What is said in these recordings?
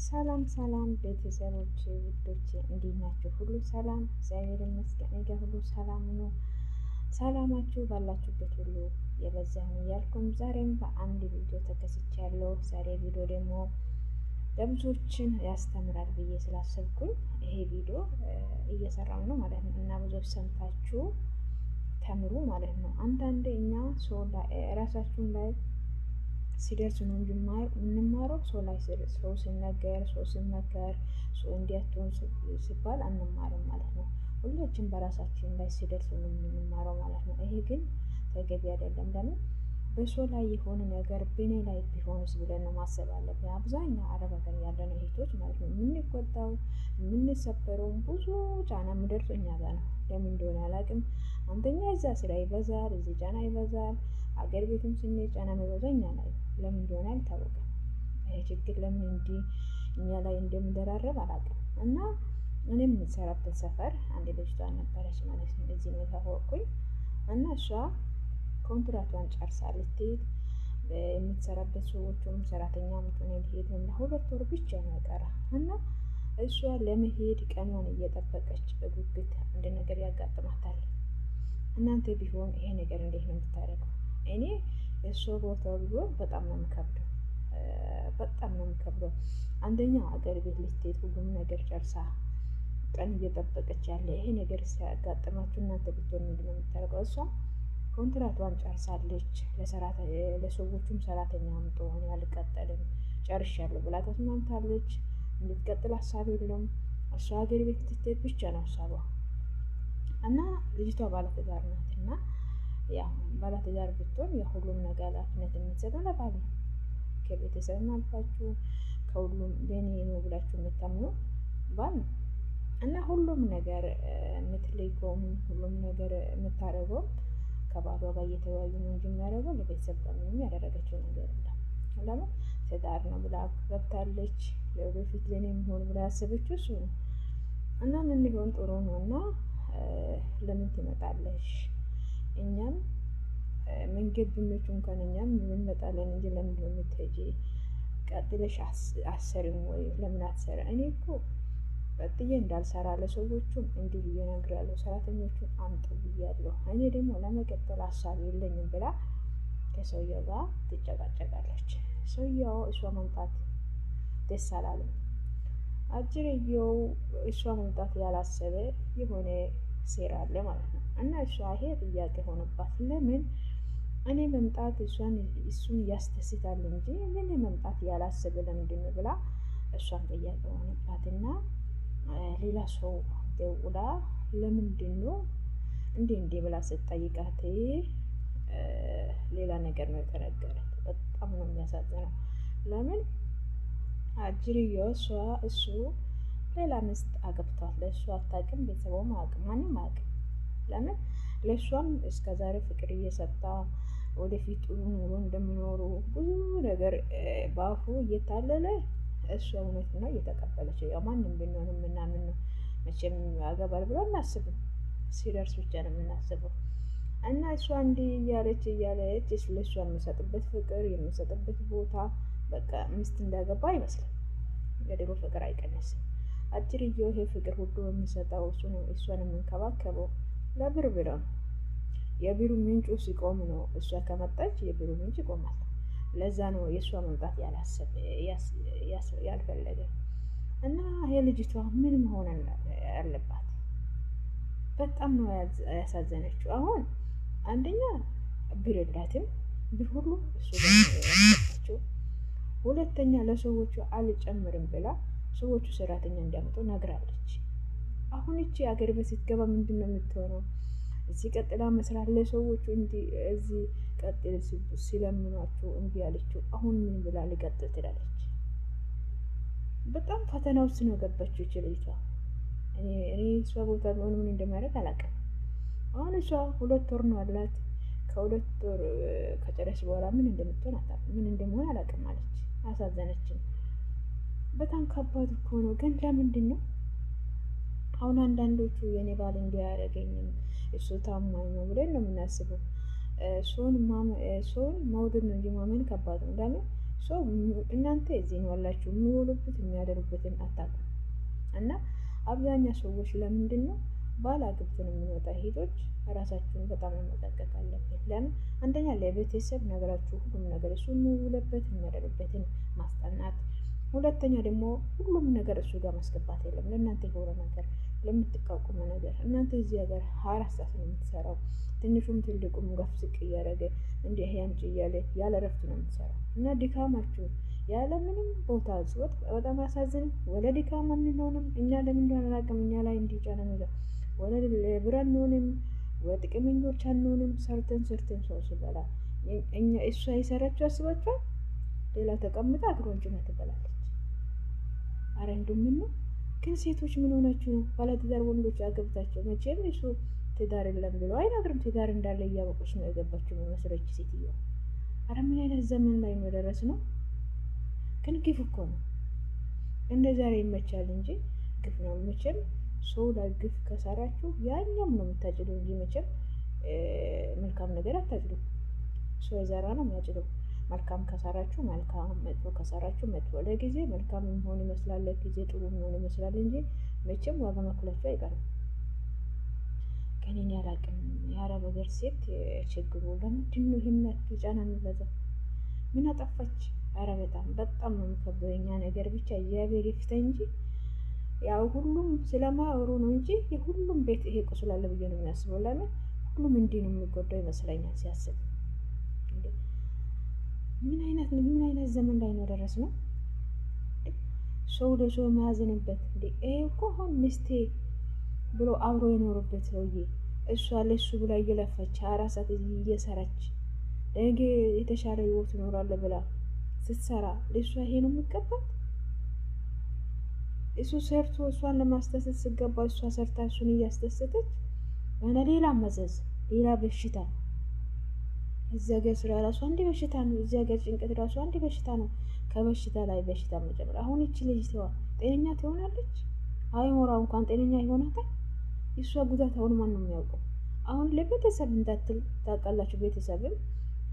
ሰላም ሰላም ቤተሰቦቼ ውዶቼ እንዴት ናችሁ? ሁሉ ሰላም እግዚአብሔር ይመስገን። እኔ ጋር ሁሉ ሰላም ነው። ሰላማችሁ ባላችሁበት ሁሉ የበዛ ነው እያልኩም ዛሬም በአንድ ቪዲዮ ተከስቻለሁ። ዛሬ ቪዲዮ ደግሞ ለብዙዎችን ያስተምራል ብዬ ስላሰብኩኝ ይሄ ቪዲዮ እየሰራው ነው ማለት ነው እና ብዙዎች ሰምታችሁ ተምሩ ማለት ነው። አንዳንዴ እኛ ሰው ራሳችን ላይ ሲደርስ ነው እንጂ የምንማረው ሰው ላይ ሰው ሲነገር ሰው ሲመከር ሰው እንዲያትሆን ሲባል አንማርም ማለት ነው። ሁላችን በራሳችን ላይ ሲደርስ ነው የምንማረው ማለት ነው። ይሄ ግን ተገቢ አይደለም። ለምን በሰው ላይ የሆነ ነገር በእኔ ላይ ቢሆንስ ብለን ነው ማሰብ አለብን። አብዛኛው አረብ ሀገር ያለን እህቶች ማለት ነው የምንቆጣው የምንሰበረው ብዙ ጫና የሚደርሰው እኛ ጋር ነው። ለምን እንደሆነ አላውቅም። አንደኛ እዛ ስራ ይበዛል፣ እዚህ ጫና ይበዛል። አገር ቤትም ስንሄድ ጫና የሚበዛው እኛ ላይ ለምን እንደሆነ አልታወቀም። ይሄ ችግር ለምን እንዲህ እኛ ላይ እንደምደራረብ አላውቅም። እና እኔም የምሰራበት ሰፈር አንድ ልጅቷ ነበረች ማለት ነው። እዚህ ነው የታወቅኩኝ እና እሷ ኮንትራቷን ጨርሳ ልትሄድ የምትሰራበት ሰዎችም ሰራተኛ ምትሆን ሊሄድ ነው ለሁለት ወር ብቻ ነው የቀረ እና እሷ ለመሄድ ቀኗን እየጠበቀች በጉጉት አንድ ነገር ያጋጥማታል። እናንተ ቢሆን ይሄ ነገር እንዴት ነው የምታደርገው? እኔ እሱ ቦታው ቢሆን በጣም ነው የምከብደው፣ በጣም ነው የምከብደው። አንደኛ አገር ቤት ልትሄድ ሁሉም ነገር ጨርሳ ቀን እየጠበቀች ያለ ይሄ ነገር ሲያጋጥማችሁ እናንተ ብትሆን ምንድን ነው የምታደርገው? እሷ ኮንትራቷን ጨርሳለች። ለሰዎቹም ሰራተኛ አምጡ እኔ አልቀጠልም ጨርሻለሁ ብላ ተስማምታለች። እንድትቀጥል ሀሳብ የለውም። እሷ ሀገር ቤት ልትሄድ ብቻ ነው ሀሳቧ እና ልጅቷ ባለትዳር ናት እና ያው ባለትዳር ብትሆን የሁሉም ነገር ኃላፊነት የምትሰጠው ለባል ነው። ከቤተሰብ አልፋችሁ ከሁሉም በእኔ ነው ብላችሁ የምታምኑ ባል ነው እና ሁሉም ነገር የምትልከውም ሁሉም ነገር የምታደርገው ከባሏ ጋር እየተወያዩ ነው እንጂ የሚያደርገው ለቤተሰብ ጋር ምንም ያደረገችው ነገር የለም። ለምን ትዳር ነው ብላ ገብታለች። ለወደፊት ለኔ የሚሆን ብላ ያሰበችው እሱ ነው እና ምን ሊሆን ጥሩ ነው እና ለምን ትመጣለሽ? እኛም መንገድ ብንቹ እንኳን እኛም እንመጣለን እንጂ ለምንድን ነው የምትሄጂ? ቀጥለሽ አሰሪም ወይ ለምን አትሰራ? እኔ እኮ ቀጥዬ እንዳልሰራ ለሰዎቹም እንዲህ ብዬ እነግራለሁ፣ ሰራተኞቹን አምጡ ብያለሁ። እኔ ደግሞ ለመቀጠል ሀሳብ የለኝም ብላ ከሰውየው ጋር ትጨቃጨቃለች። ሰውየው እሷ መምጣት ደስ አላለም። አጅርየው እሷ መምጣት ያላሰበ የሆነ ሴራ አለ ማለት ነው እና እሷ ይሄ ጥያቄ ሆነባት። ለምን እኔ መምጣት እሱን ያስደስታል እንጂ እኔ መምጣት ያላሰበ ለምንድን ነው ብላ እሷን ጥያቄ ሆነባትና ሌላ ሰው ደውላ ለምንድን ነው እንዴ ብላ ስትጠይቃት ሌላ ነገር ነው የተነገራት። በጣም ነው የሚያሳዝነው። ለምን አጅርየው እሱ ሌላ ሚስት አግብቷል። ለእሱ አታውቅም፣ ቤተሰቡም አያውቅም፣ ማንም አያውቅም። ለምን ለእሷም እስከዛሬ ፍቅር እየሰጣ ወደፊት ጥሩ ኑሮ እንደሚኖሩ ብዙ ነገር በአፉ እየታለለ እሷ እውነት ነው እየተቀበለች። ያው ማንም ብንሆን የምናምን ነው መቼም ያገባል ብሎ አናስብም፣ ሲደርስ ብቻ ነው የምናስበው እና እሷ እንዲህ እያለች ለእሷ የምሰጥበት ፍቅር የምሰጥበት ቦታ በቃ ሚስት እንዳገባ አይመስልም። የድሮ ፍቅር አይቀንስም። አጅርየው ይሄ ፍቅር ሁሉ የሚሰጠው እሱ ነው። እሷን የምንከባከበው ለብር ብለው ነው። የብሩ ምንጩ ሲቆም ነው እሷ ከመጣች የብሩ ምንጭ ይቆማል። ለዛ ነው የእሷ መምጣት ያልፈለገ እና የልጅቷ ምን መሆን አለባት? በጣም ነው ያሳዘነችው። አሁን አንደኛ ብር የላትም፣ ብር ሁሉ እሱ ጋር ያስቀጣችው። ሁለተኛ ለሰዎቹ አልጨምርም ብላ ሰዎቹ ሰራተኛ እንዲያመጡ ነግራለች። አሁን እቺ አገር ቤት ስትገባ ምንድን ነው የምትሆነው? እዚህ ቀጥላ መስራት ለሰዎቹ እዚህ ቀጥል ሲለምኗቸው እምቢ አለችው። አሁን ምን ብላ ልቀጥል ትላለች? በጣም ፈተና ውስጥ ነው ገባችው እቺ ልጅቷ። እኔ እሷ ቦታ ቢሆን ምን እንደማደርግ አላውቅም። አሁን እሷ 2 ወር ነው አላት። ከ2 ወር ከጨረሰች በኋላ ምን እንደምትሆን አታውቅም፣ ምን እንደሆነ አላውቅም አለች። አሳዘነችኝ። በጣም ከባድ እኮ ነው። ግን ለምንድን ነው አሁን አንዳንዶቹ የኔ ባል እንዲያደርገኝም እሱ ታማኝ ነው ብለን ነው የምናስበው። ሰውን መውደድ ነው እንጂ ማመን ከባድ ነው። ለምን እናንተ እዚህ ነው ያላችሁ፣ የሚውሉበት የሚያደሩበትን አታውቁም። እና አብዛኛው ሰዎች ለምንድን ነው ባል አግብተን የምንወጣ ሄዶች ራሳችሁን በጣም መጠንቀቅ አለብን። ለምን አንደኛ ለቤተሰብ ነገራችሁ ሁሉም ነገር እሱ የሚውለበት የሚያደርበትን ማስጠናት፣ ሁለተኛ ደግሞ ሁሉም ነገር እሱ ጋር ማስገባት የለም። ለእናንተ የሆነ ነገር ለምትቋቁመ ነገር እናንተ እዚህ ሀገር 24 ሰዓት ነው የምትሰራው። ትንሹም ትልቁም ገፍ ዝቅ እያደረገ እንዲህ ያምጭ እያለ ያለ ረፍት ነው የምትሰራው እና ድካማችሁ ያለ ምንም ቦታ ጽወት በጣም ያሳዝን። ወለ ድካም አንሆንም እኛ ለምን እንደሆነ አላውቅም። እኛ ላይ እንዲጫነ ነገር ወለ ለብረን ሆነም ወጥቅመኞች አንሆንም። ሰርተን ሰው ሲበላ እኛ እሷ የሰራችው አስባችኋል። ሌላ ተቀምጣ እግሯን ጭና ትበላለች። አረ እንደው ምን ነው ግን ሴቶች ምን ሆናችሁ ነው? ባለትዳር ወንዶች አገብታቸው መቼም እሱ ትዳር የለም ብሎ አይነግርም። ትዳር እንዳለ እያወቀች ነው የገባችው መስሎች ሴትዮ። አረ ምን አይነት ዘመን ላይ ነው የደረስነው? ግን ግፍ እኮ ነው። እንደ ዛሬ ይመቻል እንጂ ግፍ ነው። መቼም ሰው ላይ ግፍ ከሰራችሁ ያኛም ነው የምታጭደው እንጂ መቼም መልካም ነገር አታጭዱ። ሰው የዘራ ነው የሚያጭደው። መልካም ከሰራችሁ መልካም፣ መጥፎ ከሰራችሁ መጥፎ። ለጊዜ መልካም የሚሆን ይመስላል፣ ለጊዜ ጥሩ የሚሆን ይመስላል እንጂ መቼም ዋጋ መክፈላችሁ አይቀርም። ግን እኔ አላቅም የአረብ ሀገር ሴት ችግሩ ለምንድን ነው ይሄን ያክል ጫና የሚበዛው? ምን አጠፋች? አረ በጣም ነው የሚከብደው የኛ ነገር። ብቻ እግዚአብሔር ይፍታ እንጂ ያው ሁሉም ስለማያወሩ ነው እንጂ የሁሉም ቤት ይሄ ቁስል አለ ብዬ ነው የሚያስበው። ለምን ሁሉም እንዲህ ነው የሚጎዳው ይመስለኛል ሲያስብ። ምን አይነት ዘመን ላይ ነው ደረስነው? ሰው ለሰው የማያዝንበት እንዴ! ይሄ እኮ አሁን ሚስቴ ብሎ አብሮ የኖሩበት ሰውዬ እሷ ለሱ ብላ እየለፈች 24 ሰዓት እየሰራች ነገ የተሻለ ህይወት ይኖራል ብላ ስትሰራ ለሷ ይሄ ነው የሚገባት? እሱ ሰርቶ እሷን ለማስደሰት ሲገባ እሷ ሰርታ እሱን እያስደሰተች እና ሌላ መዘዝ፣ ሌላ በሽታ። እዚያ ጋር ስራ ራሱ አንድ በሽታ ነው። እዚያ ጋር ጭንቀት ራሱ አንድ በሽታ ነው። ከበሽታ ላይ በሽታ መጨመር። አሁን እቺ ልጅ ጤነኛ ትሆናለች? አይሞራው እንኳን ጤነኛ ይሆናታል? እሷ ጉዳት አሁን ማን ነው የሚያውቀው? አሁን ለቤተሰብ እንዳትል ታውቃላችሁ። ቤተሰብም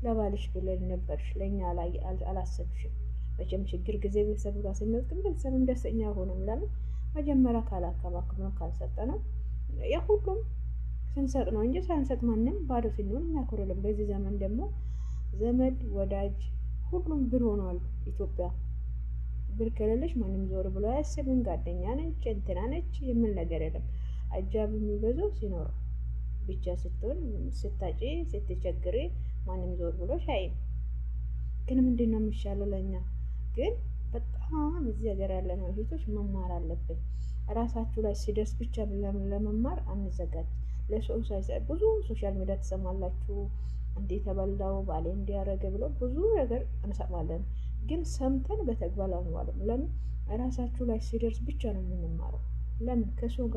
ለባልሽ ብለን ነበርሽ፣ ለኛ ላይ አላሰብሽም። መቼም ችግር ጊዜ ቤተሰብ ጋር ስንወጥም ቤተሰብም ደስተኛ ሆነም። ለምን መጀመሪያ ካላከባከብነው ካልሰጠነው የሁሉም ስንሰጥ ነው እንጂ ሳንሰጥ ማንም ባዶ ሲሆን የሚያኮርልም። በዚህ ዘመን ደግሞ ዘመድ ወዳጅ ሁሉም ብር ሆኗል። ኢትዮጵያ ብር ከሌለሽ ማንም ዞር ብሎ አያስብም። ጓደኛ ነች እንትና ነች የሚል ነገር የለም። አጃብ የሚበዛው ሲኖር ብቻ ስትሆን ስታጪ ስትቸግሪ ማንም ዞር ብሎ ሻይም። ግን ምንድነው የሚሻለው ለኛ? ግን በጣም እዚህ ሀገር ያለነው እህቶች መማር አለብን። ራሳችሁ ላይ ሲደርስ ብቻ ለመማር አንዘጋጅ። ለሰው ሳይሰጥ ብዙ ሶሻል ሚዲያ ትሰማላችሁ። እንዴት ተበላው ባሌ እንዲያረገ ብሎ ብዙ ነገር እንሰማለን። ግን ሰምተን በተግባር አንዋልም። ለምን ራሳችሁ ላይ ሲደርስ ብቻ ነው የምንማረው። ለምን ከሰው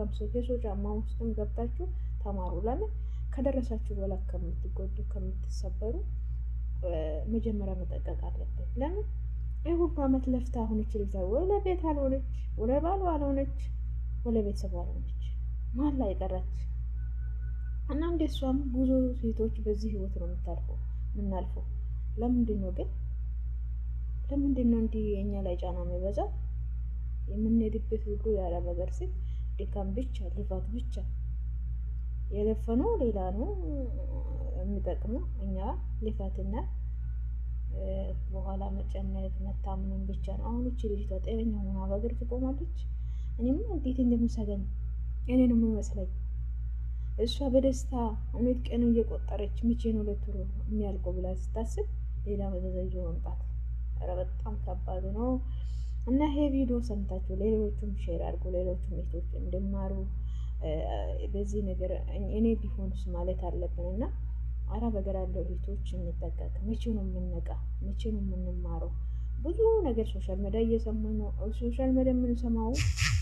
ጫማ ውስጥም ገብታችሁ ተማሩ። ለምን ከደረሳችሁ በኋላ ከምትጎዱ ከምትሰበሩ መጀመሪያ መጠንቀቅ አለብን። ለምን ይህ ሁሉ አመት ለፍታ አሁን ይችላል ወይ ለቤት አልሆነች ወይ ባል አልሆነች ወይ ለቤተሰብ አልሆነች ማን ላይ ቀረች? እና እንደሷም ብዙ ሴቶች በዚህ ህይወት ነው የምናልፈው። ለምንድን ነው ግን እንዲህ የኛ ላይ ጫና የሚበዛው? የምንሄድበት ሁሉ የአረብ ሀገር ሴት ድካም ብቻ ልፋት ብቻ። የለፈነው ሌላ ነው የሚጠቅመው፣ እኛ ልፋትና በኋላ መጨነቅ መታመን ብቻ ነው። አሁን እቺ ልጅቷ ጤነኛ ሆና በእግር ትቆማለች? እኔም እንዴት እንደምሰገኝ እኔ ነው የሚመስለኝ። እሷ በደስታ እውነት ቀን እየቆጠረች መቼ ነው ለትሮ የሚያልቀው ብላ ስታስብ ሌላ መዘዝ ይዞ መምጣት ኧረ በጣም ከባድ ነው። እና ይሄ ቪዲዮ ሰምታችሁ ሌሎቹም ሼር አድርጉ፣ ሌሎቹም እህቶች እንዲማሩ በዚህ ነገር እኔ ቢሆንስ ማለት አለብን። እና አረብ ሀገር ያለው እህቶች እንጠቀቅ። መቼ ነው የምንነቃ? መቼ ነው የምንማረው? ብዙ ነገር ሶሻል ሚዲያ እየሰማን ነው። ሶሻል ሚዲያ የምንሰማው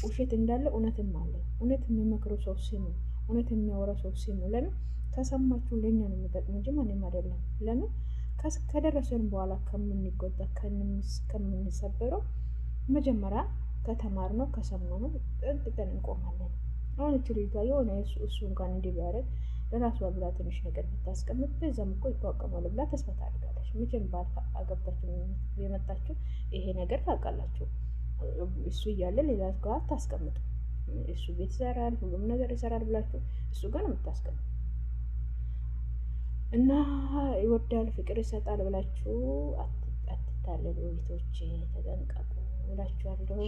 ውሸት እንዳለ እውነትም አለ። እውነት የሚመክረው ሰው ስሙ፣ እውነት የሚያወራ ሰው ስሙ። ለምን ከሰማችሁ ለኛ ነው የሚጠቅም እንጂ ማንም አይደለም። ለምን ከደረሰን በኋላ ከምንጎዳ ከምንሰበረው መጀመሪያ ከተማርነው ከሰማነው ጠንቅቀን እንቆማለን። አሁን እቺ ልጅቷ የሆነ እሱ እንኳን እንዲህ ቢያደርግ ለራሷ ብላ ትንሽ ነገር ብታስቀምጥ በዛም እኮ ይቋቋማሉ ብላ ተስፋ ታደርጋለች። መቼም ባል አገብታችሁ የመጣችሁ ይሄ ነገር ታውቃላችሁ። እሱ እያለ ሌላ ጋር አታስቀምጡ። እሱ ቤት ይሰራል፣ ሁሉም ነገር ይሰራል ብላችሁ እሱ ጋር ነው የምታስቀምጡ። እና ይወዳል ፍቅር ይሰጣል ብላችሁ አትታለሉ። ቤቶች ተጠንቀቁ እላችኋለሁ።